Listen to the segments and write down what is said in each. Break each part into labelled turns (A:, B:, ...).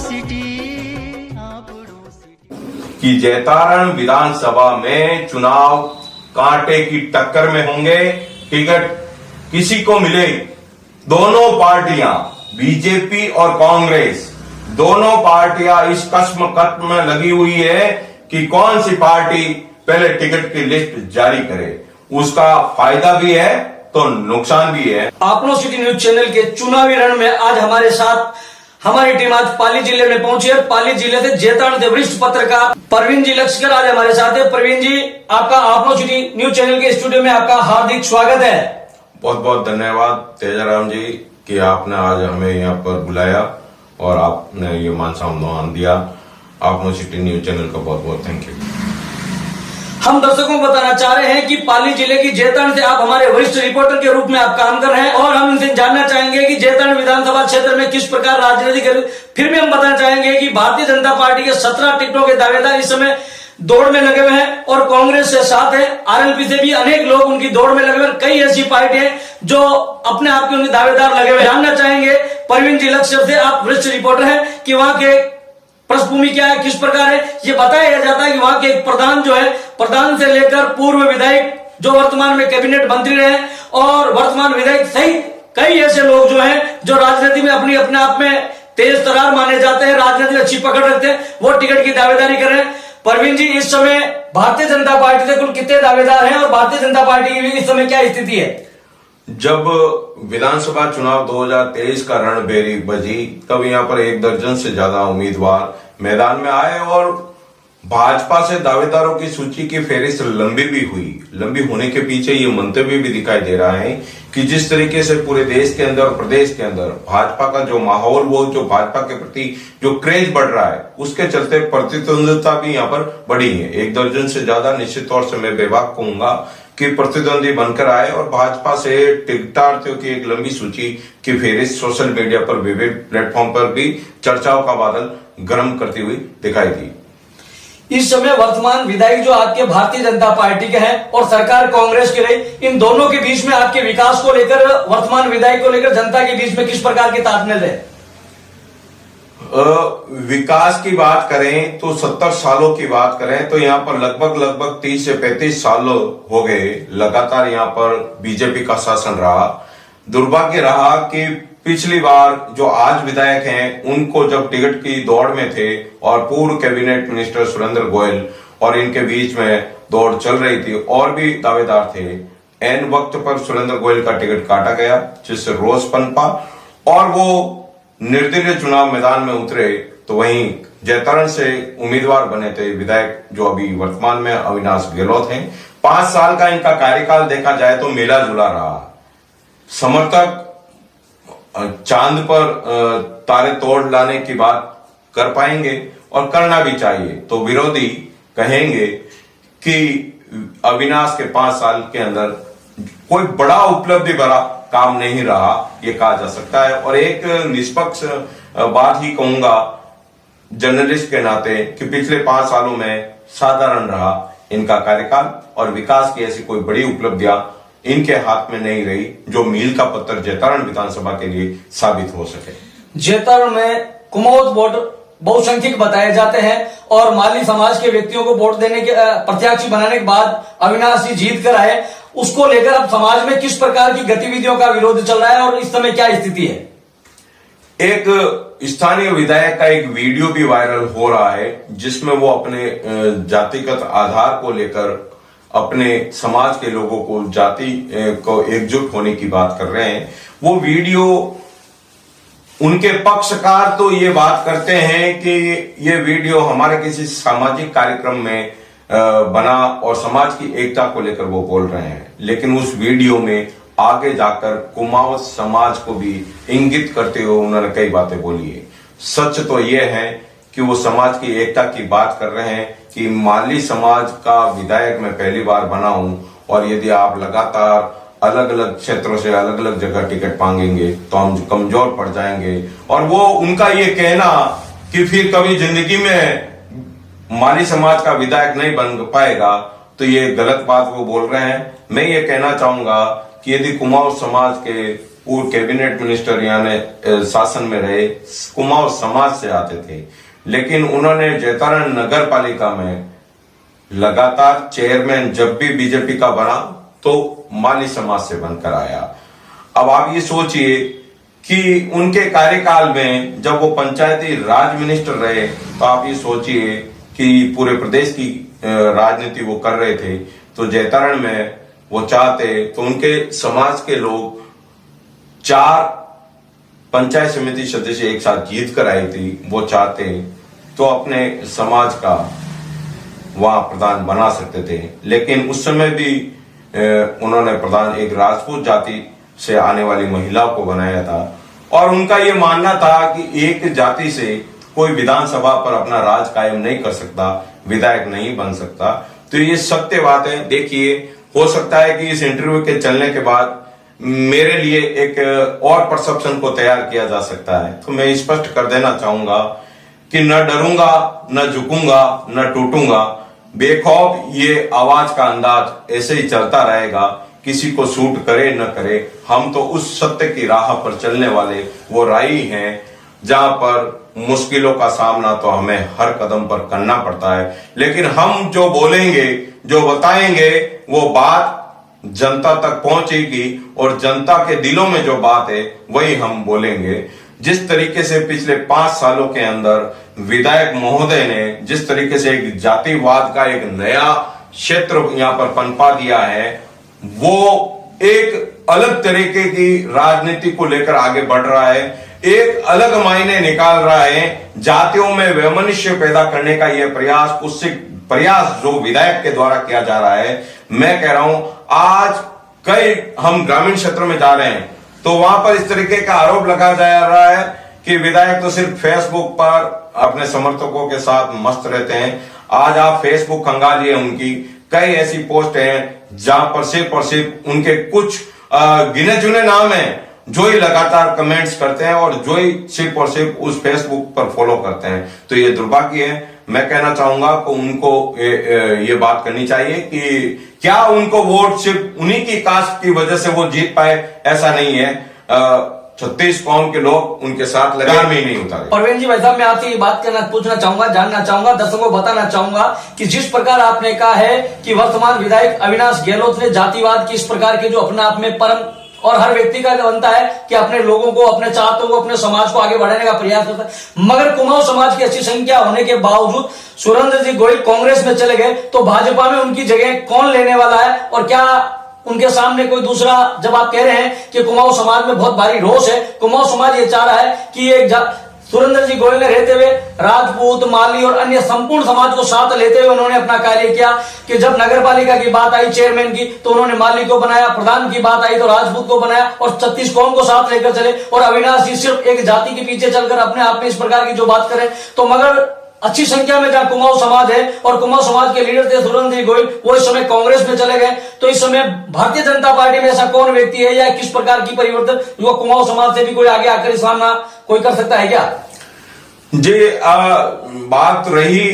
A: City,
B: कि जैतारण विधानसभा में चुनाव कांटे की टक्कर में होंगे। टिकट किसी को मिले, दोनों पार्टियां बीजेपी और कांग्रेस दोनों पार्टियां इस कश्मकश में लगी हुई है कि कौन सी पार्टी पहले टिकट की लिस्ट जारी करे। उसका फायदा भी है तो नुकसान भी है।
C: आपनो सिटी न्यूज चैनल के चुनावी रण में आज हमारे साथ हमारी टीम आज पाली जिले में पहुंची है। पाली जिले से जैतारण से वरिष्ठ पत्रकार प्रवीण जी लक्ष्कर आज हमारे साथ है। प्रवीण जी, आपका आपनो सिटी न्यूज चैनल के स्टूडियो में आपका हार्दिक स्वागत है।
B: बहुत बहुत धन्यवाद तेजाराम जी कि आपने आज हमें यहाँ पर बुलाया और आपने ये मान सम्मान दिया। आपनो सिटी न्यूज चैनल का बहुत बहुत थैंक यू।
C: हम दर्शकों को बताना चाह रहे हैं कि पाली जिले की जैतारण से आप हमारे वरिष्ठ रिपोर्टर के रूप में आप काम कर रहे हैं और हम इनसे जानना चाहेंगे कि जैतारण विधानसभा क्षेत्र में किस प्रकार राजनीति कर। फिर भी हम बताना चाहेंगे कि भारतीय जनता पार्टी के 17 टिकटों के दावेदार इस समय दौड़ में लगे हुए हैं और कांग्रेस से साथ है, आरएलपी से भी अनेक लोग उनकी दौड़ में लगे हुए। कई ऐसी पार्टी है जो अपने आप के उनके दावेदार लगे हुए। जानना चाहेंगे प्रवीण जी लक्ष्कर से, आप वरिष्ठ रिपोर्टर हैं, कि वहां के पृष्ठभूमि क्या है, किस प्रकार है। ये बताया जाता है कि वहां के एक प्रधान जो है, प्रधान से लेकर पूर्व विधायक जो वर्तमान में कैबिनेट मंत्री रहे और वर्तमान विधायक सहित कई ऐसे लोग जो हैं जो राजनीति में अपने आप में तेज तरार माने जाते हैं, राजनीति में अच्छी पकड़ रखते हैं, वो टिकट की दावेदारी कर रहे हैं। प्रवीण जी, इस समय भारतीय जनता पार्टी से कुल कितने दावेदार हैं और भारतीय जनता पार्टी की इस समय क्या स्थिति है?
B: जब विधानसभा चुनाव 2023 का रणभेरी बजी तब यहाँ पर 1 दर्जन से ज्यादा उम्मीदवार मैदान में आए और भाजपा से दावेदारों की सूची की फेरिस्त लंबी भी हुई। लंबी होने के पीछे ये मंतव्य भी दिखाई दे रहा है कि जिस तरीके से पूरे देश के अंदर और प्रदेश के अंदर भाजपा का जो माहौल, वो जो भाजपा के प्रति जो क्रेज बढ़ रहा है, उसके चलते प्रतिद्वंदिता भी यहाँ पर बढ़ी है। 1 दर्जन से ज्यादा निश्चित तौर से मैं बेबाक कहूंगा कि प्रतिद्वंदी बनकर आए और भाजपा से टिकटार्थियों की एक लंबी सूची की फेरिस्त सोशल मीडिया पर विभिन्न प्लेटफॉर्म पर भी चर्चाओं का बादल गर्म करती हुई दिखाई दी।
C: इस समय वर्तमान विधायक जो आपके भारतीय जनता पार्टी के हैं और सरकार कांग्रेस की रही, इन दोनों के बीच में आपके विकास को लेकर, वर्तमान विधायक को लेकर जनता के बीच में किस प्रकार के तालमेल है?
B: विकास की बात करें तो 70 सालों की बात करें तो यहाँ पर लगभग 30 से 35 साल हो गए लगातार यहाँ पर बीजेपी का शासन रहा। दुर्भाग्य रहा कि पिछली बार जो आज विधायक हैं उनको जब टिकट की दौड़ में थे और पूर्व कैबिनेट मिनिस्टर सुरेंद्र गोयल और इनके बीच में दौड़ चल रही थी और भी दावेदार थे, एन वक्त पर सुरेंद्र गोयल का टिकट काटा गया जिससे रोष पनपा और वो निर्दलीय चुनाव मैदान में उतरे। तो वहीं जैतारण से उम्मीदवार बने थे विधायक जो अभी वर्तमान में अविनाश गहलोत हैं। 5 साल का इनका कार्यकाल देखा जाए तो मिला जुला रहा। समर्थक चांद पर तारे तोड़ लाने की बात कर पाएंगे और करना भी चाहिए, तो विरोधी कहेंगे कि अविनाश के 5 साल के अंदर कोई बड़ा उपलब्धि भरा काम नहीं रहा, ये कहा जा सकता है। और एक निष्पक्ष बात ही कहूंगा जर्नलिस्ट के नाते कि पिछले 5 सालों में साधारण रहा इनका कार्यकाल और विकास की ऐसी कोई बड़ी उपलब्धियां इनके हाथ में नहीं रही जो मील का पत्थर जैतारण विधानसभा के लिए साबित हो सके।
C: जैतारण में कुमोद वोट बहुसंख्यक बताए जाते हैं और माली समाज के व्यक्तियों को वोट देने के प्रत्याशी बनाने के बाद अविनाश जी जीत कर आए, उसको लेकर अब समाज में किस प्रकार की गतिविधियों का विरोध चल रहा है और इस समय क्या स्थिति है?
B: एक स्थानीय विधायक का एक वीडियो भी वायरल हो रहा है जिसमें वो अपने जातिगत आधार को लेकर अपने समाज के लोगों को जाति को एकजुट होने की बात कर रहे हैं। वो वीडियो उनके पक्षकार तो ये बात करते हैं कि ये वीडियो हमारे किसी सामाजिक कार्यक्रम में बना और समाज की एकता को लेकर वो बोल रहे हैं, लेकिन उस वीडियो में आगे जाकर कुमाऊं समाज को भी इंगित करते हुए उन्होंने कई बातें बोली है। सच तो ये है कि वो समाज की एकता की बात कर रहे हैं कि माली समाज का विधायक मैं पहली बार बना हूं और यदि आप लगातार अलग अलग क्षेत्रों से अलग अलग जगह टिकट मांगेंगे तो हम कमजोर पड़ जाएंगे। और वो उनका ये कहना कि फिर कभी जिंदगी में माली समाज का विधायक नहीं बन पाएगा, तो ये गलत बात वो बोल रहे हैं। मैं ये कहना चाहूंगा कि यदि कुमाऊं समाज के पूर्व कैबिनेट मिनिस्टर यानी शासन में रहे कुमाऊं समाज से आते थे, लेकिन उन्होंने जैतारण नगर पालिका में लगातार चेयरमैन जब भी बीजेपी का बना तो माली समाज से बनकर आया। अब आप ये सोचिए कि उनके कार्यकाल में जब वो पंचायती राज मिनिस्टर रहे तो आप ये सोचिए कि पूरे प्रदेश की राजनीति वो कर रहे थे, तो जैतारण में वो चाहते तो उनके समाज के लोग 4 पंचायत समिति सदस्य एक साथ जीत कर आई थी, वो चाहते तो अपने समाज का वहां प्रधान बना सकते थे। लेकिन उस समय भी उन्होंने प्रधान एक राजपूत जाति से आने वाली महिला को बनाया था और उनका ये मानना था कि एक जाति से कोई विधानसभा पर अपना राज कायम नहीं कर सकता, विधायक नहीं बन सकता। तो ये सत्य बात है। देखिए, हो सकता है कि इस इंटरव्यू के चलने के बाद मेरे लिए एक और परसेप्शन को तैयार किया जा सकता है। तो मैं स्पष्ट कर देना चाहूंगा कि न डरूंगा, न झुकूंगा, न टूटूंगा। बेखौफ ये आवाज का अंदाज ऐसे ही चलता रहेगा, किसी को सूट करे न करे। हम तो उस सत्य की राह पर चलने वाले वो राही हैं जहां पर मुश्किलों का सामना तो हमें हर कदम पर करना पड़ता है, लेकिन हम जो बोलेंगे, जो बताएंगे, वो बात जनता तक पहुंचेगी और जनता के दिलों में जो बात है वही हम बोलेंगे। जिस तरीके से पिछले 5 सालों के अंदर विधायक महोदय ने जिस तरीके से एक जातिवाद का एक नया क्षेत्र यहाँ पर पनपा दिया है, वो एक अलग तरीके की राजनीति को लेकर आगे बढ़ रहा है, एक अलग मायने निकाल रहा है। जातियों में वैमनस्य पैदा करने का यह प्रयास, उससे प्रयास जो विधायक के द्वारा किया जा रहा है, मैं कह रहा हूं आज कई हम ग्रामीण क्षेत्रों में जा रहे हैं तो वहां पर इस तरीके का आरोप लगाया जा रहा है कि विधायक तो सिर्फ फेसबुक पर अपने समर्थकों के साथ मस्त रहते हैं। आज आप फेसबुक खंगालिए, उनकी कई ऐसी पोस्ट हैं जहां पर सिर्फ और सिर्फ उनके कुछ गिने चुने नाम हैं जो ही लगातार कमेंट्स करते हैं और जो ही सिर्फ और सिर्फ उस फेसबुक पर फॉलो करते हैं। तो ये दुर्भाग्य है। मैं कहना चाहूंगा कि उनको ये बात करनी चाहिए कि क्या उनको वोट सिर्फ उन्हीं की कास्ट की वजह से वो जीत पाए, ऐसा नहीं है। 36 कौम के लोग उनके साथ लगातार में ही नहीं उतारे।
C: परवीन जी, भाई साहब, मैं आपसे ये बात पूछना चाहूंगा, जानना चाहूंगा, दर्शकों को बताना चाहूंगा कि जिस प्रकार आपने कहा है कि वर्तमान विधायक अविनाश गहलोत ने जातिवाद की इस प्रकार के जो अपने आप में परम और हर व्यक्ति का बनता है कि अपने लोगों को, अपने चाहतों को, अपने समाज को आगे बढ़ाने का प्रयास करता है, मगर कुमाऊं समाज की अच्छी संख्या होने के बावजूद सुरेंद्र जी गोयल कांग्रेस में चले गए, तो भाजपा में उनकी जगह कौन लेने वाला है? और क्या उनके सामने कोई दूसरा, जब आप कह रहे हैं कि कुमाऊं समाज में बहुत भारी रोष है, कुमाऊं समाज ये चाह रहा है कि एक सुरेंद्र जी गोयल ने रहते हुए राजपूत, माली और अन्य संपूर्ण समाज को साथ लेते हुए उन्होंने अपना कार्य किया कि जब नगर पालिका की बात आई चेयरमैन की तो उन्होंने माली को बनाया, प्रधान की बात आई तो राजपूत को बनाया और 36 कौम को साथ लेकर चले। और अविनाश जी सिर्फ एक जाति के पीछे चलकर अपने आप में इस प्रकार की जो बात करें, तो मगर अच्छी संख्या में जहां कुमाऊं समाज है और कुमाऊं समाज के लीडर थे सुरेंद्र जी गोयल, वो इस समय कांग्रेस में चले गए, तो इस समय भारतीय जनता पार्टी में ऐसा कौन व्यक्ति है या किस प्रकार की परिवर्तन जो कुमाऊं समाज से भी कोई आगे आकर इस सामना कोई कर सकता है क्या?
B: जी, बात रही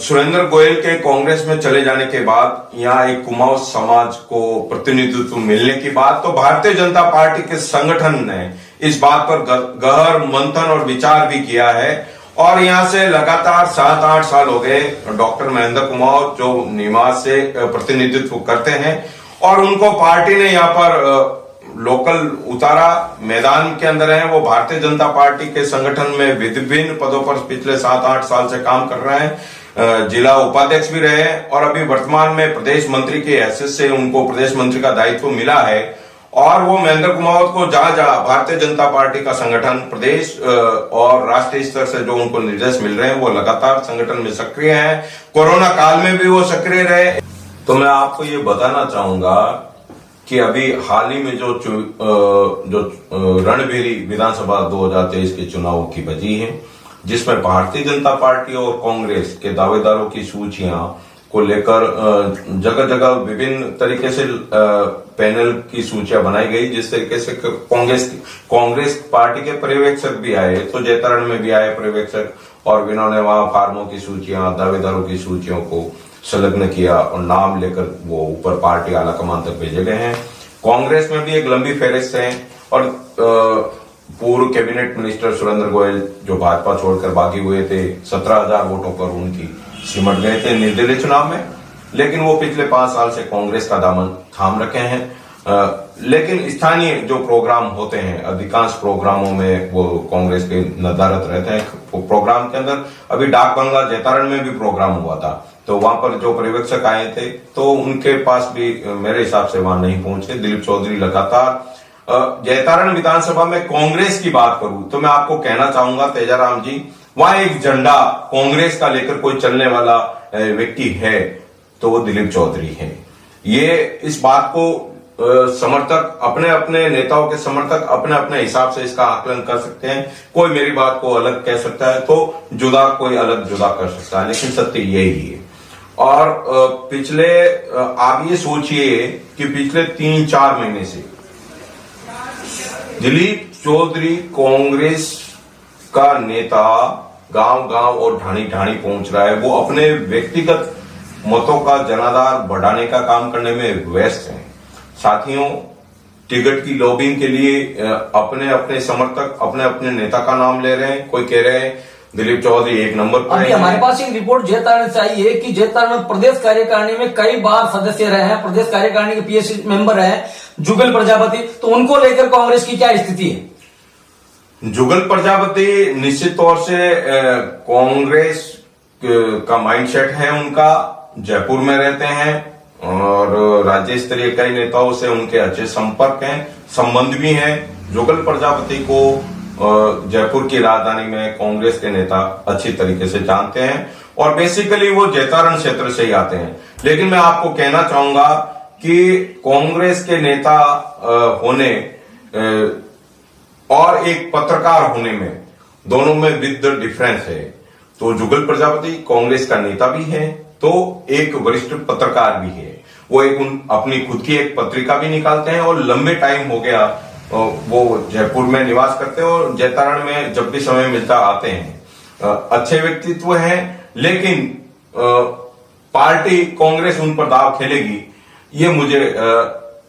B: सुरेंद्र गोयल के कांग्रेस में चले जाने के बाद यहाँ एक कुमाऊं समाज को प्रतिनिधित्व मिलने की बात, तो भारतीय जनता पार्टी के संगठन ने इस बात पर गहन मंथन और विचार भी किया है और यहाँ से लगातार 7-8 साल हो गए डॉक्टर महेंद्र कुमार जो निवास से प्रतिनिधित्व करते हैं और उनको पार्टी ने यहाँ पर लोकल उतारा, मैदान के अंदर है। वो भारतीय जनता पार्टी के संगठन में विभिन्न पदों पर पिछले 7-8 साल से काम कर रहे हैं, जिला उपाध्यक्ष भी रहे और अभी वर्तमान में प्रदेश मंत्री के हैसियत से उनको प्रदेश मंत्री का दायित्व मिला है। और वो महेंद्र कुमार को जहां जहां भारतीय जनता पार्टी का संगठन प्रदेश और राष्ट्रीय स्तर से जो उनको निर्देश मिल रहे हैं, वो लगातार संगठन में सक्रिय हैं। कोरोना काल में भी वो सक्रिय रहे। तो मैं आपको ये बताना चाहूंगा कि अभी हाल ही में जो रणबीरी विधानसभा 2023 के चुनाव की बजी है, जिसमें भारतीय जनता पार्टी और कांग्रेस के दावेदारों की सूचियां को लेकर जगह जगह विभिन्न तरीके से पैनल की सूचियां बनाई गई, जिस तरीके से कांग्रेस पार्टी के पर्यवेक्षक भी आए, तो जैतारण में भी आए पर्यवेक्षक और इन्होंने वहां फार्मों की सूचियां, दावेदारों की सूचियों को संलग्न किया और नाम लेकर वो ऊपर पार्टी आला कमान तक भेजे गए हैं। कांग्रेस में भी एक लंबी फहरिस्त है और पूर्व कैबिनेट मिनिस्टर सुरेंद्र गोयल जो भाजपा छोड़कर बागी हुए थे, 17,000 वोटों पर उनकी सिमट गए थे निर्दलीय चुनाव में, लेकिन वो पिछले 5 साल से कांग्रेस का दामन थाम रखे हैं। लेकिन स्थानीय जो प्रोग्राम होते हैं, अधिकांश प्रोग्रामों में वो कांग्रेस के नदारत रहते हैं। प्रोग्राम के अंदर अभी डाक बंगला जैतारण में भी प्रोग्राम हुआ था, तो वहां पर जो पर्यवेक्षक आए थे तो उनके पास भी मेरे हिसाब से वहां नहीं पहुंचे। दिलीप चौधरी लगातार जैतारण विधानसभा में कांग्रेस की बात करूं तो मैं आपको कहना चाहूंगा तेजाराम जी, वहां एक झंडा कांग्रेस का लेकर कोई चलने वाला व्यक्ति है तो वो दिलीप चौधरी है। ये इस बात को समर्थक अपने अपने नेताओं के समर्थक अपने अपने हिसाब से इसका आकलन कर सकते हैं। कोई मेरी बात को अलग कह सकता है तो जुदा कोई अलग जुदा कर सकता है, लेकिन सत्य यही है। और पिछले आप ये सोचिए कि पिछले 3-4 महीने से दिलीप चौधरी कांग्रेस का नेता गांव गांव और ढाणी ढाणी पहुंच रहा है। वो अपने व्यक्तिगत मतों का जनाधार बढ़ाने का काम करने में व्यस्त हैं। साथियों, टिकट की लॉबिंग के लिए अपने अपने समर्थक अपने अपने नेता का नाम ले रहे हैं। कोई कह रहे हैं दिलीप चौधरी 1 नंबर पर।
C: अभी हमारे पास एक रिपोर्ट जैतारण से आई है कि जैतारण में प्रदेश कार्यकारिणी में कई बार सदस्य रहे हैं, प्रदेश कार्यकारिणी के पीएससी मेंबर रहे जुगल प्रजापति, तो उनको लेकर कांग्रेस की क्या स्थिति है?
B: जुगल प्रजापति निश्चित तौर से कांग्रेस का माइंडसेट है उनका, जयपुर में रहते हैं और राज्य स्तरीय कई नेताओं से उनके अच्छे संपर्क हैं, संबंध भी हैं। जुगल प्रजापति को जयपुर की राजधानी में कांग्रेस के नेता अच्छी तरीके से जानते हैं और बेसिकली वो जैतारण क्षेत्र से ही आते हैं। लेकिन मैं आपको कहना चाहूंगा कि कांग्रेस के नेता होने और एक पत्रकार होने में दोनों में बिग डिफरेंस है। तो जुगल प्रजापति कांग्रेस का नेता भी है तो एक वरिष्ठ पत्रकार भी है। वो अपनी खुद की एक पत्रिका भी निकालते हैं और लंबे टाइम हो गया वो जयपुर में निवास करते हैं और जैतारण में जब भी समय मिलता आते हैं। अच्छे व्यक्तित्व हैं, लेकिन पार्टी कांग्रेस उन पर दाव खेलेगी ये मुझे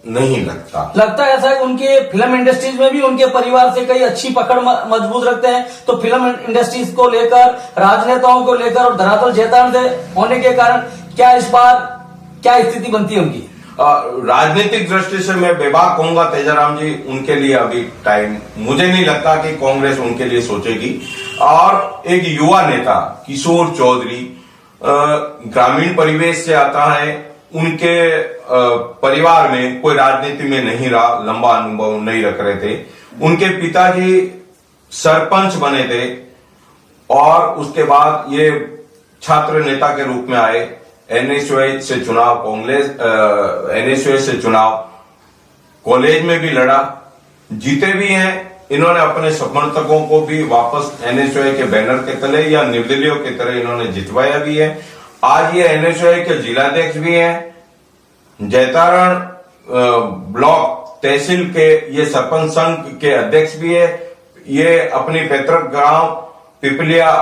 B: नहीं लगता
C: ऐसा है। उनके फिल्म इंडस्ट्रीज में भी उनके परिवार से कई अच्छी पकड़ मजबूत रखते हैं, तो फिल्म इंडस्ट्रीज को लेकर, राजनेताओं को लेकर और धरातल जैतारण से होने के कारण क्या इस बार क्या स्थिति बनती है उनकी?
B: राजनीतिक दृष्टि से मैं बेबाक कहूंगा तेजाराम जी, उनके लिए अभी टाइम मुझे नहीं लगता कि कांग्रेस उनके लिए सोचेगी। और एक युवा नेता किशोर चौधरी ग्रामीण परिवेश से आता है, उनके परिवार में कोई राजनीति में नहीं रहा, लंबा अनुभव नहीं रख रहे थे। उनके पिताजी सरपंच बने थे और उसके बाद ये छात्र नेता के रूप में आए। एनएसयूआई से चुनाव एनएसयूआई से चुनाव कॉलेज में भी लड़ा, जीते भी हैं। इन्होंने अपने समर्थकों को भी वापस एनएसयूआई के बैनर के तले या निर्दलीयों की तरह इन्होंने जितवाया भी है। आज ये एनएसयूआई के जिलाध्यक्ष भी हैं, जैतारण ब्लॉक तहसील के ये सरपंच संघ के अध्यक्ष भी है। ये अपनी पैतृक गांव पिपलिया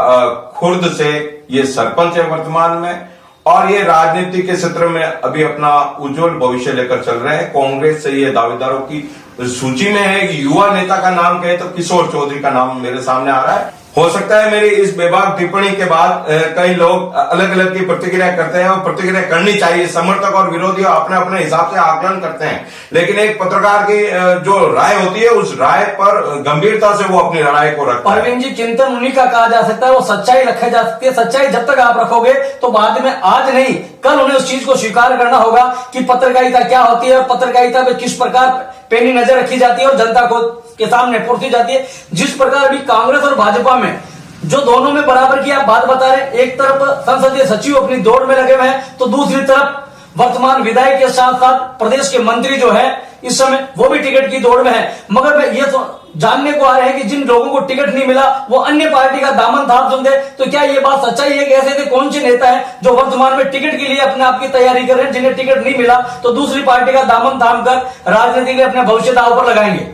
B: खुर्द से ये सरपंच है वर्तमान में और ये राजनीति के क्षेत्र में अभी अपना उज्जवल भविष्य लेकर चल रहे हैं। कांग्रेस से ये दावेदारों की सूची में है कि युवा नेता का नाम कहे तो किशोर चौधरी का नाम मेरे सामने आ रहा है। हो सकता है मेरी इस बेबाक टिप्पणी के बाद कई लोग अलग अलग की प्रतिक्रिया करते हैं और प्रतिक्रिया करनी चाहिए। समर्थक और विरोधी अपने अपने हिसाब से आकलन करते हैं, लेकिन एक पत्रकार की जो राय होती है उस राय पर गंभीरता से वो अपनी राय को रखता है।
C: परवीन जी, चिंतन उन्हीं का कहा जा सकता है, वो सच्चाई रखी जा सकती है। सच्चाई जब तक आप रखोगे तो बाद में आज नहीं कल उन्हें उस चीज को स्वीकार करना होगा कि पत्रकारिता क्या होती है और पत्रकारिता में किस प्रकार पैनी नजर रखी जाती है और जनता को के सामने परोसी जाती है। जिस प्रकार भी कांग्रेस और भाजपा में जो दोनों में बराबर की आप बात बता रहे हैं, एक तरफ संसदीय सचिव अपनी दौड़ में लगे हुए हैं तो दूसरी तरफ वर्तमान विधायक के साथ साथ प्रदेश के मंत्री जो है इस समय वो भी टिकट की दौड़ में है। मगर मैं ये तो जानने को आ रहे हैं कि जिन लोगों को टिकट नहीं मिला वो अन्य पार्टी का दामन थाम चुके, तो क्या ये बात सच्चाई है कि ऐसे कौन से नेता है जो वर्तमान में टिकट के लिए अपने आप की तैयारी कर रहे हैं, जिन्हें टिकट नहीं मिला तो दूसरी पार्टी का दामन थाम कर राजनीति के अपने भविष्य दांव पर लगाएंगे?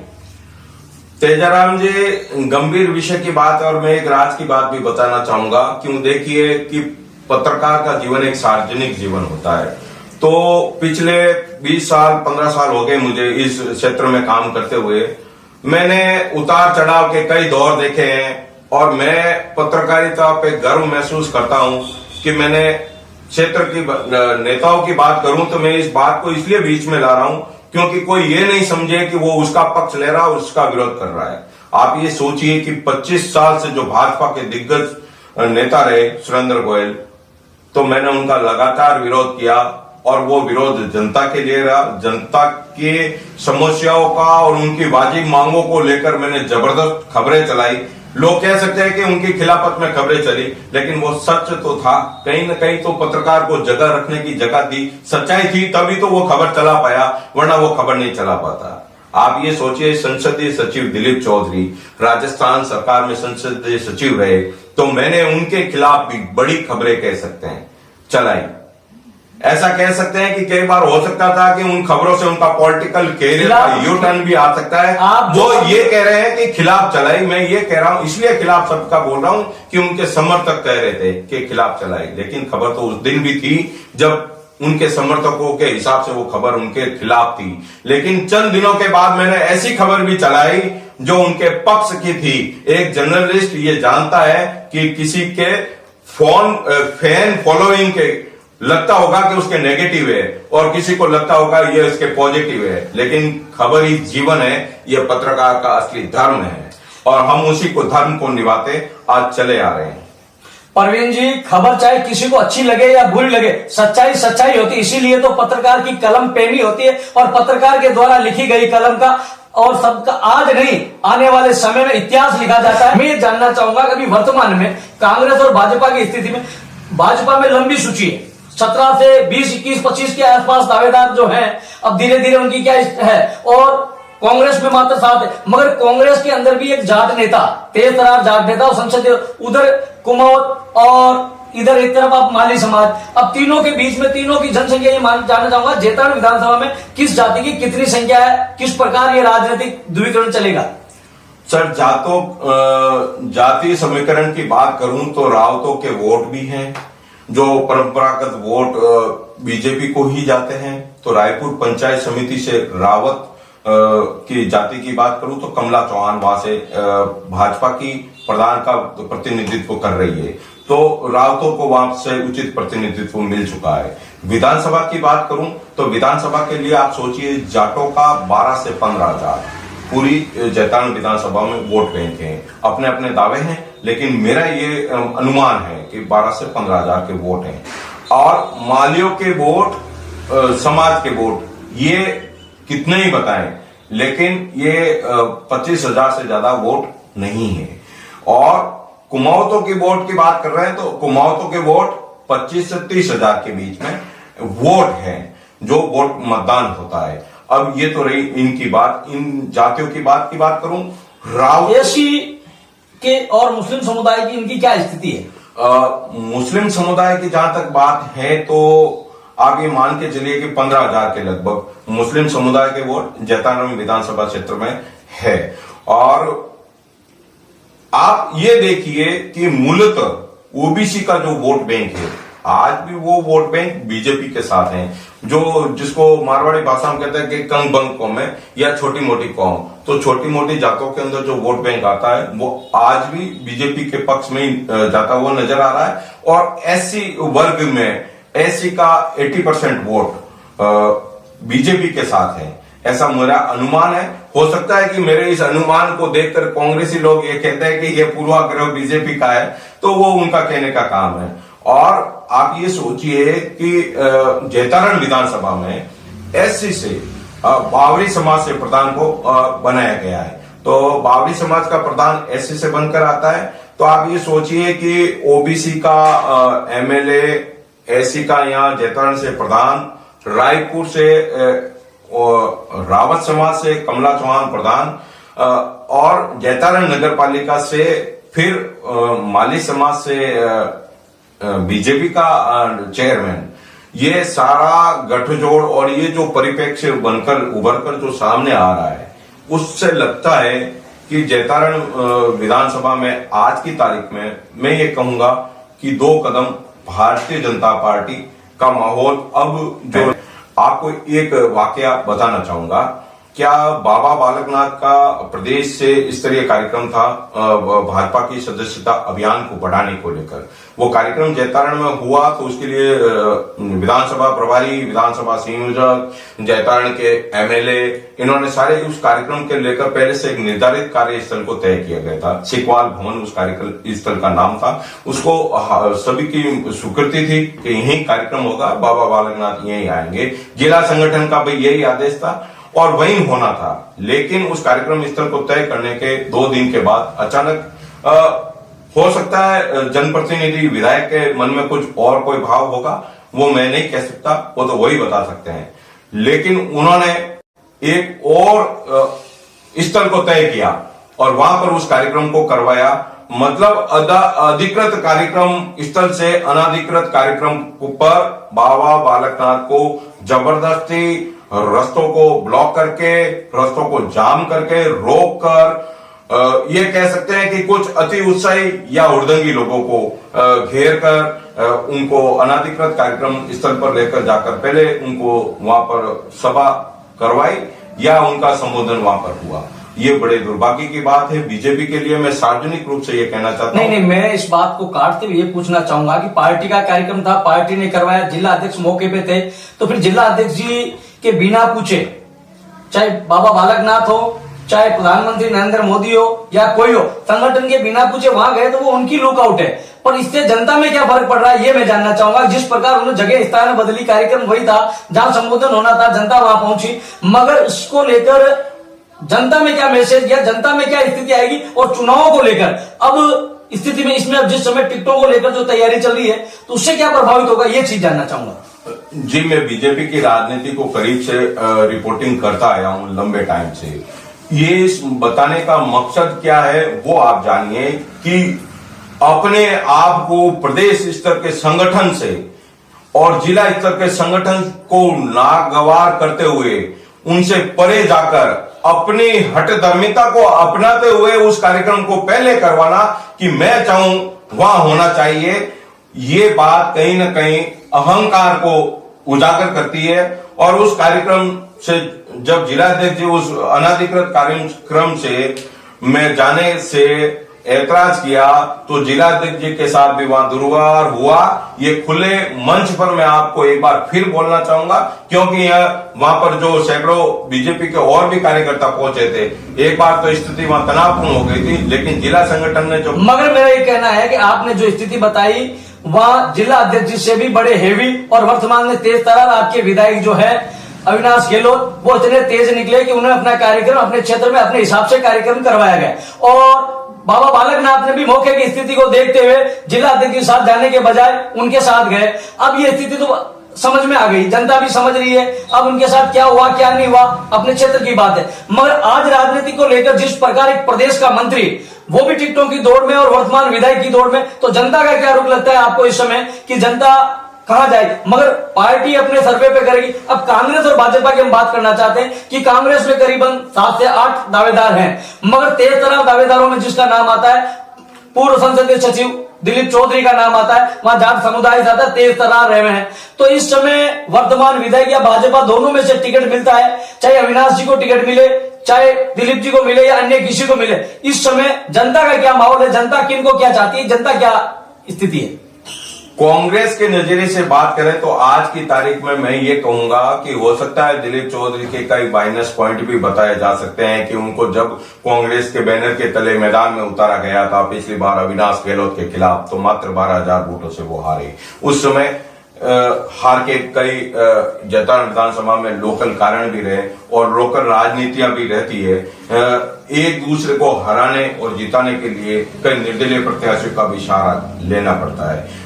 B: तेजाराम जी, गंभीर विषय की बात है और मैं एक राज की बात भी बताना चाहूंगा। क्यों, देखिए कि पत्रकार का जीवन एक सार्वजनिक जीवन होता है, तो पिछले 20 साल 15 साल हो गए मुझे इस क्षेत्र में काम करते हुए। मैंने उतार चढ़ाव के कई दौर देखे हैं और मैं पत्रकारिता पे गर्व महसूस करता हूं कि मैंने क्षेत्र की नेताओं की बात करूं तो मैं इस बात को इसलिए बीच में ला रहा हूं क्योंकि कोई ये नहीं समझे कि वो उसका पक्ष ले रहा है, उसका विरोध कर रहा है। आप ये सोचिए कि 25 साल से जो भाजपा के दिग्गज नेता रहे सुरेंद्र गोयल, तो मैंने उनका लगातार विरोध किया और वो विरोध जनता के लिए रहा। जनता के समस्याओं का और उनकी वाजिब मांगों को लेकर मैंने जबरदस्त खबरें चलाई। लोग कह सकते हैं कि उनकी खिलाफत में खबरें चली, लेकिन वो सच तो था। कहीं न कहीं तो पत्रकार को जगह रखने की जगह थी, सच्चाई थी, तभी तो वो खबर चला पाया, वरना वो खबर नहीं चला पाता। आप ये सोचिए, संसदीय सचिव दिलीप चौधरी राजस्थान सरकार में संसदीय सचिव रहे, तो मैंने उनके खिलाफ भी बड़ी खबरें कह सकते हैं चलाई। ऐसा कह सकते हैं कि कई बार हो सकता था कि उन खबरों से उनका पॉलिटिकल कैरियर का यू टर्न भी आ सकता है। वो ये कह रहे हैं कि खिलाफ चलाई, मैं ये कह रहा हूं इसलिए खिलाफ शब्द का बोल रहा हूं कि उनके समर्थक कह रहे थे कि खिलाफ चलाई, लेकिन खबर तो उस दिन भी थी जब उनके समर्थकों के हिसाब से वो खबर उनके खिलाफ थी। लेकिन चंद दिनों के बाद मैंने ऐसी खबर भी चलाई जो उनके पक्ष की थी। एक जर्नलिस्ट ये जानता है कि किसी के फैन फॉलोइंग के लगता होगा कि उसके नेगेटिव है और किसी को लगता होगा ये उसके पॉजिटिव है, लेकिन खबर ही जीवन है। ये पत्रकार का असली धर्म है और हम उसी को धर्म को निभाते आज चले आ रहे हैं।
C: परवीन जी, खबर चाहे किसी को अच्छी लगे या बुरी लगे, सच्चाई सच्चाई होती है। इसीलिए तो पत्रकार की कलम पेनी होती है और पत्रकार के द्वारा लिखी गई कलम का और सबका आज नहीं आने वाले समय में इतिहास लिखा जाता है। मैं ये जानना चाहूंगा कि अभी वर्तमान में कांग्रेस और भाजपा की स्थिति में, भाजपा में लंबी सूची है, 17 से 20, 21, 25 के आसपास दावेदार जो हैं, अब धीरे धीरे उनकी क्या है, और कांग्रेस में मात्र 7 है। मगर कांग्रेस के अंदर भी एक जाट नेता, तेज तरार जाट नेता और संसदीय, उधर कुमाऊं और इधर एक तरफ आप माली समाज। अब तीनों के बीच में तीनों की जनसंख्या ये जानना चाहूंगा, जैतारण विधानसभा में किस जाति की कितनी संख्या है, किस प्रकार ये राजनीतिक ध्रुवीकरण चलेगा?
B: सर, जातीय समीकरण की बात करूं तो रावतों के वोट भी हैं जो परंपरागत वोट बीजेपी को ही जाते हैं। तो रायपुर पंचायत समिति से रावत की जाति की बात करूं तो कमला चौहान वहां से भाजपा की प्रधान का प्रतिनिधित्व कर रही है, तो रावतों को वहां से उचित प्रतिनिधित्व मिल चुका है। विधानसभा की बात करूं तो विधानसभा के लिए आप सोचिए, जाटों का 12 से 15 हजार पूरी जैतारण विधानसभा में वोट बैंक हैं। अपने अपने दावे हैं, लेकिन मेरा ये अनुमान है कि 12 से 15 हजार के वोट हैं। और मालियों के वोट, समाज के वोट, ये कितने ही बताएं, लेकिन ये 25 हजार से ज्यादा वोट नहीं है। और कुमाऊतों की वोट की बात कर रहे हैं तो कुमाऊतों के वोट 25 से 30 हजार के बीच में वोट है जो वोट मतदान होता है। अब ये तो रही इनकी बात, इन जातियों की बात करूं,
C: एसी के और मुस्लिम समुदाय की इनकी क्या स्थिति है?
B: मुस्लिम समुदाय की जहां तक बात है तो आप ये मान के चलिए कि 15 हजार के लगभग मुस्लिम समुदाय के वोट जैतारण विधानसभा क्षेत्र में है। और आप ये देखिए कि मूलतः ओबीसी का जो वोट बैंक है, आज भी वो वोट बैंक बीजेपी के साथ है, जो जिसको मारवाड़ी भाषा में कहते हैं कि कंग बंग कौम है या छोटी मोटी कौम। तो छोटी मोटी जातों के अंदर जो वोट बैंक आता है वो आज भी बीजेपी के पक्ष में ही जाता हुआ नजर आ रहा है। और एससी वर्ग में एससी का 80% वोट बीजेपी के साथ है, ऐसा मेरा अनुमान है। हो सकता है कि मेरे इस अनुमान को देखकर कांग्रेसी लोग ये कहते हैं कि ये पूर्वाग्रह बीजेपी का है, तो वो उनका कहने का काम है। और आप ये सोचिए कि जैतारण विधानसभा में एससी से बावरी समाज से प्रधान को बनाया गया है, तो बावरी समाज का प्रधान एससी से बनकर आता है। तो आप ये सोचिए कि ओबीसी का एमएलए, एससी का यहाँ जैतारण से प्रधान, रायपुर से रावत समाज से कमला चौहान प्रधान, और जैतारण नगर पालिका से फिर माली समाज से बीजेपी का चेयरमैन। ये सारा गठजोड़ और ये जो परिप्रेक्ष्य बनकर उभरकर जो सामने आ रहा है, उससे लगता है कि जैतारण विधानसभा में आज की तारीख में मैं ये कहूंगा कि 2 कदम भारतीय जनता पार्टी का माहौल अब जो, आपको एक वाकया बताना चाहूंगा। क्या बाबा बालकनाथ का प्रदेश से स्तरीय कार्यक्रम था भाजपा की सदस्यता अभियान को बढ़ाने को लेकर। वो कार्यक्रम जैतारण में हुआ तो उसके लिए विधानसभा प्रभारी, विधानसभा संयोजक, जैतारण के एमएलए, इन्होंने सारे उस कार्यक्रम के लेकर पहले से एक निर्धारित कार्यस्थल को तय किया गया था। सिकवाल भवन उस कार्यस्थल का नाम था। उसको सभी की स्वीकृति थी कि यही कार्यक्रम होगा, बाबा बालकनाथ यही आएंगे। जिला संगठन का भी यही आदेश था और वही होना था। लेकिन उस कार्यक्रम स्थल को तय करने के 2 दिन के बाद अचानक हो सकता है जनप्रतिनिधि विधायक के मन में कुछ और कोई भाव होगा, वो मैं नहीं कह सकता, वो तो वही बता सकते हैं। लेकिन उन्होंने एक और स्थल को तय किया और वहां पर उस कार्यक्रम को करवाया। मतलब अधिकृत कार्यक्रम स्थल से अनाधिकृत कार्यक्रम पर बाबा बालकनाथ को जबरदस्ती रास्तों को ब्लॉक करके, रास्तों को जाम करके, रोक कर, ये कह सकते हैं कि कुछ अति उत्साही या उर्दंगी लोगों को घेर कर उनको अनाधिकृत कार्यक्रम स्थल पर लेकर जाकर पहले उनको वहां पर सभा करवाई या उनका संबोधन वहां पर हुआ। ये बड़े दुर्भाग्य की बात है बीजेपी के लिए। मैं सार्वजनिक रूप से ये कहना चाहता हूँ।
C: नहीं, मैं इस बात को काटते हुए ये पूछना चाहूंगा कि पार्टी का कार्यक्रम था, पार्टी ने करवाया, जिला अध्यक्ष मौके पे थे, तो फिर जिला अध्यक्ष जी के बिना पूछे, चाहे बाबा बालकनाथ हो, चाहे प्रधानमंत्री नरेंद्र मोदी हो या कोई हो, संगठन के बिना पूछे वहां गए तो वो उनकी लुकआउट है। पर इससे जनता में क्या फर्क पड़ रहा है ये मैं जानना चाहूंगा। जिस प्रकार उन्होंने जगह स्थान बदली, कार्यक्रम वही था जहां संबोधन होना था, जनता वहां पहुंची, मगर इसको लेकर जनता में क्या मैसेज या जनता में क्या स्थिति आएगी। और चुनावों को लेकर अब स्थिति में, इसमें अब जिस समय टिकटों को लेकर जो तैयारी चल रही है तो उससे क्या प्रभावित होगा, ये चीज जानना चाहूंगा।
B: जी, मैं बीजेपी की राजनीति को करीब से रिपोर्टिंग करता आया हूं लंबे टाइम से। ये बताने का मकसद क्या है वो आप जानिए कि अपने आप को प्रदेश स्तर के संगठन से और जिला स्तर के संगठन को नागवार करते हुए उनसे परे जाकर अपनी हठधर्मिता को अपनाते हुए उस कार्यक्रम को पहले करवाना कि मैं चाहूं वहां होना चाहिए, ये बात कहीं ना कहीं अहंकार को उजागर करती है। और उस कार्यक्रम से जब जिलाध्यक्ष जी उस अनाधिकृत कार्यक्रम से मैं जाने से ऐतराज किया तो जिलाध्यक्ष जी के साथ भी वहां दुर्व्यवहार हुआ। ये खुले मंच पर मैं आपको एक बार फिर बोलना चाहूंगा, क्योंकि यह वहां पर जो सैकड़ों बीजेपी के और भी कार्यकर्ता पहुंचे थे, एक बार तो स्थिति वहां तनावपूर्ण हो गई थी, लेकिन जिला संगठन ने जो, मगर
C: मेरा ये कहना है कि आपने जो स्थिति बताई वहां जिला अध्यक्ष जी से भी बड़े हेवी और वर्तमान में तेज तरार आपके विधायक जो है अविनाश गहलोत, वो इतने तेज निकले कि उन्होंने अपना कार्यक्रम अपने क्षेत्र में अपने हिसाब से कार्यक्रम करवाया गया। और बाबा बालकनाथ ने भी मौके की स्थिति को देखते हुए जिला अध्यक्ष के साथ जाने के बजाय उनके साथ गए। अब ये स्थिति तो समझ में आ गई, जनता भी समझ रही है अब उनके साथ क्या हुआ क्या नहीं हुआ, अपने क्षेत्र की बात है। मगर आज राजनीति को लेकर जिस प्रकार एक प्रदेश का मंत्री वो भी टिकटों की दौड़ में और वर्तमान विधायक की दौड़ में, तो जनता का क्या रुख लगता है आपको इस समय कि जनता कहां जाएगी? मगर पार्टी अपने सर्वे पे करेगी। अब कांग्रेस और भाजपा की हम बात करना चाहते हैं कि कांग्रेस में करीबन 7 से 8 दावेदार हैं, मगर तेज तरार दावेदारों में जिसका नाम आता है पूर्व संसदीय सचिव दिलीप चौधरी का नाम आता है, वहां जाट समुदाय ज्यादा तेज तरार रहे हैं। तो इस समय वर्तमान विधायक या भाजपा दोनों में से टिकट मिलता है, चाहे अविनाश जी को टिकट मिले, चाहे दिलीप जी को मिले या अन्य किसी को मिले। इस समय जनता का क्या माहौल है, जनता किन को क्या चाहती है, जनता क्या स्थिति है?
B: कांग्रेस के नजरिए से बात करें तो आज की तारीख में मैं ये कहूंगा कि हो सकता है दिलीप चौधरी के कई माइनस पॉइंट भी बताए जा सकते हैं कि उनको जब कांग्रेस के बैनर के तले मैदान में उतारा गया था पिछली बार अविनाश गहलोत के खिलाफ, तो मात्र 12,000 वोटों से वो हारे। उस समय हार के कई जैतारण विधानसभा में लोकल कारण भी रहे और लोकल राजनीतियां भी रहती है। एक दूसरे को हराने और जिताने के लिए कई निर्दलीय प्रत्याशियों का भी सहारा लेना पड़ता है।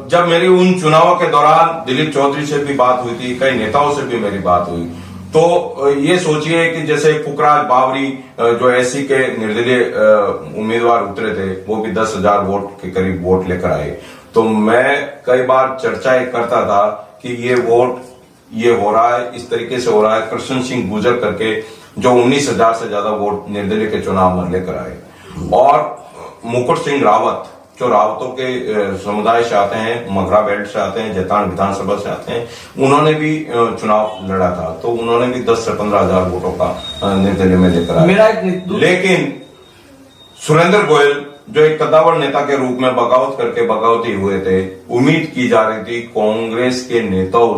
B: जब मेरी उन चुनावों के दौरान दिलीप चौधरी से भी बात हुई थी, कई नेताओं से भी मेरी बात हुई, तो ये सोचिए कि जैसे पुखराज बावरी जो एससी के निर्दलीय उम्मीदवार उतरे थे, वो भी 10,000 वोट के करीब वोट लेकर आए। तो मैं कई बार चर्चाएं करता था कि ये वोट ये हो रहा है, इस तरीके से हो रहा है। कृष्ण सिंह गुर्जर करके जो 19,000 से ज्यादा वोट निर्दलीय के चुनाव में लेकर आए, और मुकुट सिंह रावत जो रावतों के समुदाय से आते हैं, मगरा बेल्ट से आते हैं, जैतान विधानसभा से आते हैं, उन्होंने भी चुनाव लड़ा था। तो उन्होंने भी 10 से 15,000 वोटों का निर्दलीय में लेकर आया। लेकिन सुरेंद्र गोयल जो एक कद्दावर नेता के रूप में बगावत करके बगावती हुए थे, उम्मीद की जा रही थी कांग्रेस के नेताओं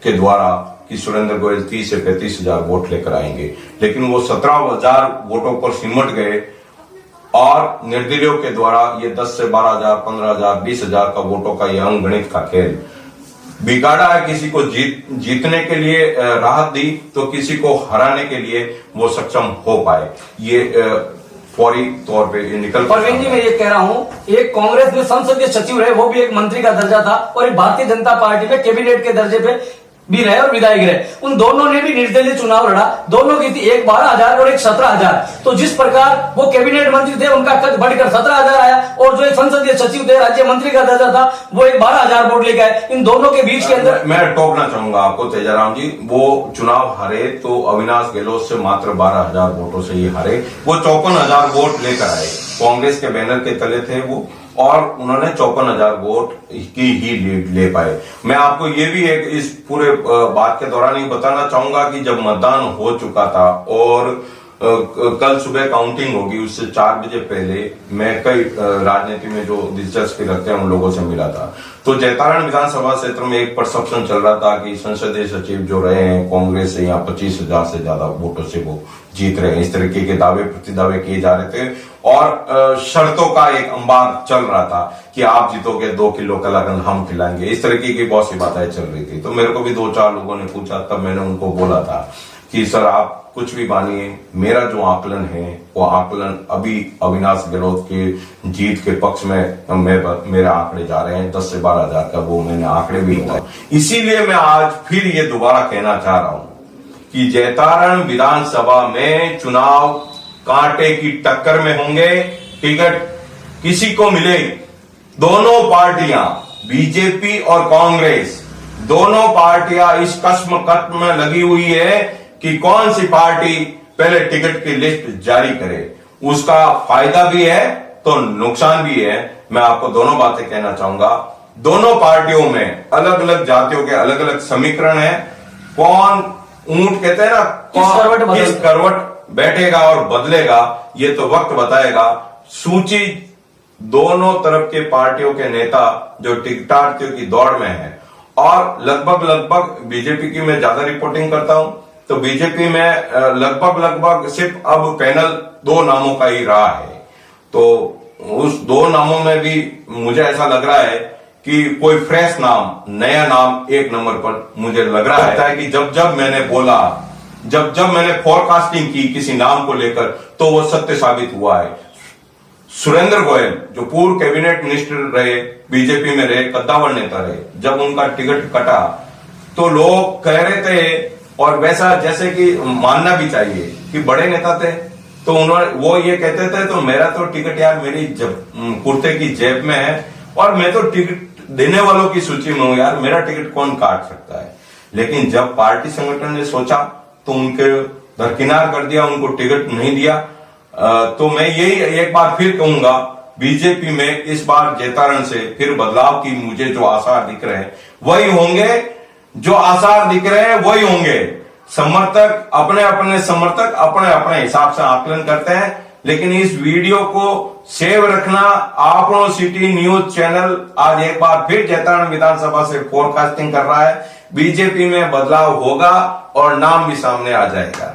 B: के द्वारा कि सुरेंद्र गोयल 30 से 35,000 वोट लेकर आएंगे, लेकिन वो 17,000 वोटों पर सिमट गए और निर्दलीयों के द्वारा ये 10 से 12,000, 15,000, 20,000 का वोटों का यह अंगणित का खेल बिगाड़ा है। किसी को जीतने के लिए राहत दी तो किसी को हराने के लिए वो सक्षम हो पाए। ये फौरी तौर पे ये निकल।
C: परवीन जी, मैं ये कह रहा हूँ, एक कांग्रेस में संसदीय सचिव रहे, वो भी एक मंत्री का दर्जा था, और एक भारतीय जनता पार्टी में कैबिनेट के दर्जे पे भी रहे और विधायक रहे। उन दोनों ने भी निर्दलीय चुनाव लड़ा। दोनों की थी, एक 12,000 और एक 17,000। तो जिस प्रकार वो कैबिनेट मंत्री थे, उनका कद बढ़कर 17,000 आया, और जो एक संसदीय सचिव थे, राज्य मंत्री का दर्जा था, वो एक 12,000 वोट लेकर आए। इन दोनों के बीच के अंदर
B: मैं टोकना चाहूंगा आपको तेजाराम जी, वो चुनाव हारे तो अविनाश गहलोत से मात्र 12,000 वोटों से ही हारे। वो 54,000 वोट लेकर आए, कांग्रेस के बैनर के तले थे वो, और उन्होंने 54,000 वोट की ही ले पाए। मैं आपको ये भी एक इस पूरे बात के दौरान ही बताना चाहूंगा कि जब मतदान हो चुका था और कल सुबह काउंटिंग होगी, उससे 4 बजे पहले मैं कई राजनीति में जो दिलचस्पी रखते हैं उन लोगों से मिला था। तो जैतारण विधानसभा क्षेत्र में एक परसेप्शन चल रहा था कि संसदीय सचिव जो रहे हैं कांग्रेस से, यहाँ 25,000 से ज्यादा वोटों से वो जीत रहे हैं। इस तरीके के दावे प्रतिदावे किए जा रहे थे और शर्तों का एक अंबार चल रहा था कि आप जीतोगे 2 किलो कलाकंद हम खिलाएंगे। इस तरीके की बहुत सी बातें चल रही थी। तो मेरे को भी 2-4 लोगों ने पूछा, तब मैंने उनको बोला था कि सर आप कुछ भी मानिए, मेरा जो आकलन है वो आकलन अभी अविनाश गहलोत के जीत के पक्ष में मेरे आंकड़े जा रहे हैं। 10 से 12,000 का वो मैंने आंकड़े भी बताए। इसीलिए मैं आज फिर ये दोबारा कहना चाह रहा हूं कि जैतारण विधानसभा में चुनाव कांटे की टक्कर में होंगे। टिकट किसी को मिले, दोनों पार्टियां बीजेपी और कांग्रेस, दोनों पार्टियां इस कस्म में लगी हुई है कि कौन सी पार्टी पहले टिकट की लिस्ट जारी करे। उसका फायदा भी है तो नुकसान भी है। मैं आपको दोनों बातें कहना चाहूंगा। दोनों पार्टियों में अलग अलग जातियों के अलग अलग समीकरण है। कौन ऊंट कहते हैं ना, किस करवट बैठेगा और बदलेगा, ये तो वक्त बताएगा। सूची दोनों तरफ के पार्टियों के नेता जो टिकटार्थियों की दौड़ में है, और लगभग बीजेपी की मैं ज्यादा रिपोर्टिंग करता हूं, तो बीजेपी में लगभग सिर्फ अब पैनल 2 नामों का ही रहा है। तो उस 2 नामों में भी मुझे ऐसा लग रहा है कि कोई फ्रेश नाम, नया नाम 1 नंबर पर मुझे लग रहा है कि जब मैंने बोला, जब मैंने फोरकास्टिंग की किसी नाम को लेकर, तो वो सत्य साबित हुआ है। सुरेंद्र गोयल जो पूर्व कैबिनेट मिनिस्टर रहे, बीजेपी में रहे, कद्दावर नेता रहे, जब उनका टिकट कटा तो लोग कह रहे थे, और वैसा जैसे कि मानना भी चाहिए कि बड़े नेता थे, तो वो ये कहते थे तो मेरा तो टिकट यार मेरी कुर्ते की जेब में है और मैं तो टिकट देने वालों की सूची में हूं यार, मेरा टिकट कौन काट सकता है। लेकिन जब पार्टी संगठन ने सोचा तो उनके दरकिनार कर दिया, उनको टिकट नहीं दिया। तो मैं यही एक बार फिर कहूंगा, बीजेपी में इस बार जैतारण से फिर बदलाव की मुझे जो आसार दिख रहे हैं वही होंगे, जो आसार दिख रहे हैं वही होंगे। समर्थक अपने अपने हिसाब से आकलन करते हैं, लेकिन इस वीडियो को सेव रखना। आपनो सिटी न्यूज चैनल आज एक बार फिर जैतारण विधानसभा से फोरकास्टिंग कर रहा है। बीजेपी में बदलाव होगा और नाम भी सामने आ जाएगा।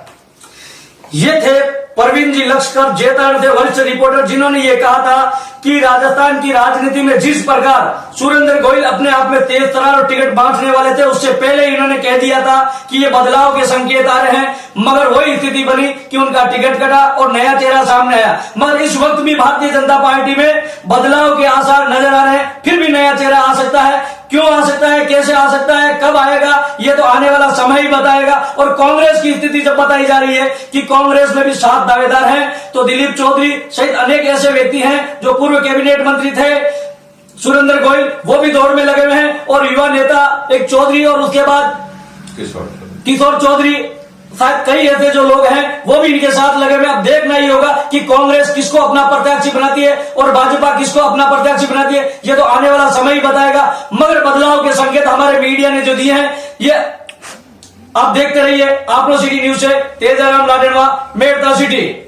C: ये थे परवीन जी लश्कर, जैतारण से वरिष्ठ रिपोर्टर, जिन्होंने ये कहा था कि राजस्थान की राजनीति में जिस प्रकार सुरेंद्र गोयल अपने आप में तेज तरार और टिकट बांटने वाले थे, उससे पहले इन्होंने कह दिया था कि ये बदलाव के संकेत आ रहे हैं। मगर वही स्थिति बनी कि उनका टिकट कटा और नया चेहरा सामने आया। मगर इस वक्त भी भारतीय जनता पार्टी में बदलाव के आसार नजर आ रहे हैं। फिर भी नया चेहरा आ सकता है। क्यों आ सकता है, कैसे आ सकता है, कब आएगा, ये तो आने वाला समय ही बताएगा। और कांग्रेस की स्थिति जब बताई जा रही है कि कांग्रेस में भी 7 दावेदार हैं, तो दिलीप चौधरी सहित अनेक ऐसे व्यक्ति हैं जो पूर्व कैबिनेट मंत्री थे, सुरेंद्र गोयल, वो भी दौड़ में लगे हुए हैं, और युवा नेता एक चौधरी, और उसके बाद किशोर चौधरी, शायद कई ऐसे जो लोग हैं वो भी इनके साथ लगे हुए। अब देखना ही होगा कि कांग्रेस किसको अपना प्रत्याशी बनाती है और भाजपा किसको अपना प्रत्याशी बनाती है, ये तो आने वाला समय ही बताएगा। मगर बदलाव के संकेत हमारे मीडिया ने जो दिए हैं, ये आप देखते रहिए। आपनो सिटी न्यूज से तेजाराम लाडेनवा, मेरता सिटी।